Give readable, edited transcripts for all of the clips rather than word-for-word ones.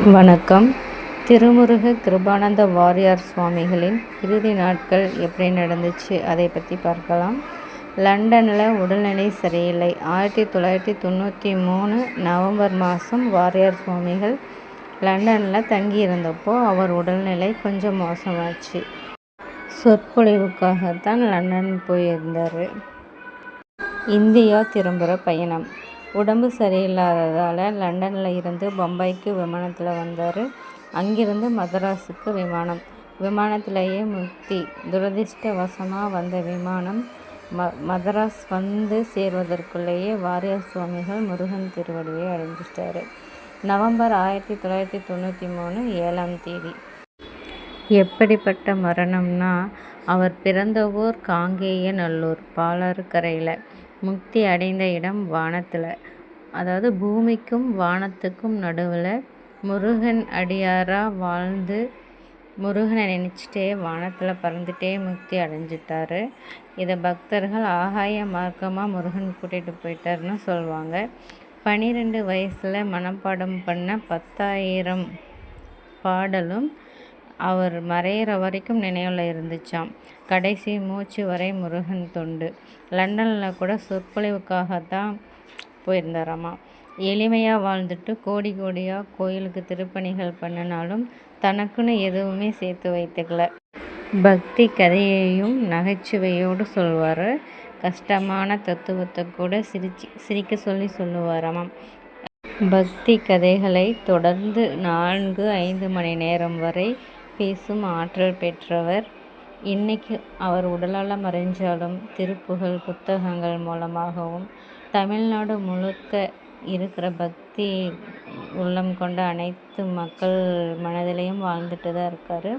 வணக்கம். திருமுருக கிருபானந்த வாரியார் சுவாமிகளின் இறுதி நாட்கள் எப்படி நடந்துச்சு அதை பற்றி பார்க்கலாம். லண்டனில் உடல்நிலை சரியில்லை. 1993 நவம்பர் மாதம் வாரியார் சுவாமிகள் லண்டனில் தங்கியிருந்தப்போ அவர் உடல்நிலை கொஞ்சம் மோசமாச்சு. சொற்பொழிவுக்காகத்தான் லண்டன் போயிருந்தார். இந்தியா திரும்புகிற பயணம். உடம்பு சரியில்லாததால் லண்டனில் இருந்து பம்பாய்க்கு விமானத்தில் வந்தார். அங்கிருந்து மதராஸுக்கு விமானத்திலேயே முக்தி. துரதிர்ஷ்டவசமாக வந்த விமானம் மதராஸ் வந்து சேர்வதற்குள்ளேயே வாரியார் சுவாமிகள் முருகன் திருவடியை அடைஞ்சிட்டார். நவம்பர் 1993 7ஆம் தேதி. எப்படிப்பட்ட மரணம்னா, அவர் பிறந்த ஊர் காங்கேயநல்லூர் பாலாறுகரையில். முக்தி அடைந்த இடம் வானத்தில், அதாவது பூமிக்கும் வானத்துக்கும் நடுவில். முருகன் அடியாராக வாழ்ந்து முருகனை நினச்சிட்டே வானத்தில் பறந்துட்டே முக்தி அடைஞ்சிட்டார். இதை பக்தர்கள் ஆகாய மார்க்கமாக முருகன் கூட்டிகிட்டு போயிட்டார்னு சொல்லுவாங்க. 12 வயசில் மனப்பாடம் பண்ண 10,000 பாடலும் அவர் மறையிற வரைக்கும் நினைவில் இருந்துச்சாம். கடைசி மூச்சு வரை முருகன் தொண்டு. லண்டனில் கூட சொற்பொழிவுக்காகத்தான் போயிருந்தாராமா. எளிமையாக வாழ்ந்துட்டு கோடி கோடியாக கோயிலுக்கு திருப்பணிகள் பண்ணினாலும் தனக்குன்னு எதுவுமே சேர்த்து வைத்துக்கல. பக்தி கதையையும் நகைச்சுவையோடு சொல்வார். கஷ்டமான தத்துவத்தை கூட சிரிக்க சொல்லி சொல்லுவாராம். பக்தி கதைகளை தொடர்ந்து 4-5 மணி நேரம் வரை பேசும் ஆற்றல் பெற்றவர். இன்னைக்கு அவர் உடலால் மறைஞ்சாலும் திருப்புகழ் புத்தகங்கள் மூலமாகவும் தமிழ்நாடு முழுக்க இருக்கிற பக்தி உள்ளம் கொண்ட அனைத்து மக்கள் மனதிலையும் வாழ்ந்துட்டு தான் இருக்கார்.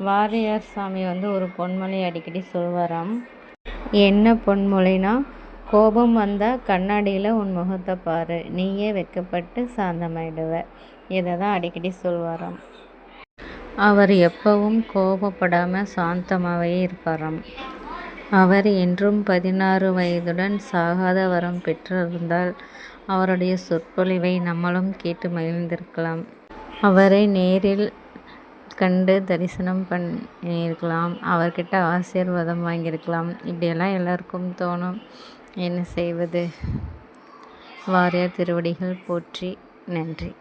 வாரியார் சாமி ஒரு பொன்மொழி அடிக்கடி சொல்வாராம். என்ன பொன்மொழினா, கோபம் வந்தால் கண்ணாடியில் உன் முகத்தை பாரு, நீயே வெட்கப்பட்டு சாந்தமாயிடுவ. இதை தான் அடிக்கடி சொல்வாராம். அவர் எப்பவும் கோபப்படாமல் சாந்தமாகவே இருப்பாராம். அவர் என்றும் 16 வயதுடன் சாகாத வரம் பெற்றிருந்தால் அவருடைய சொற்பொழிவை நம்மளும் கேட்டு மகிழ்ந்திருக்கலாம். அவரை நேரில் கண்டு தரிசனம் பண்ணியிருக்கலாம். அவர்கிட்ட ஆசீர்வாதம் வாங்கியிருக்கலாம். இப்படியெல்லாம் எல்லாருக்கும் தோணும். என்ன செய்வது? வாரியார் திருவடிகள் போற்றி. நன்றி.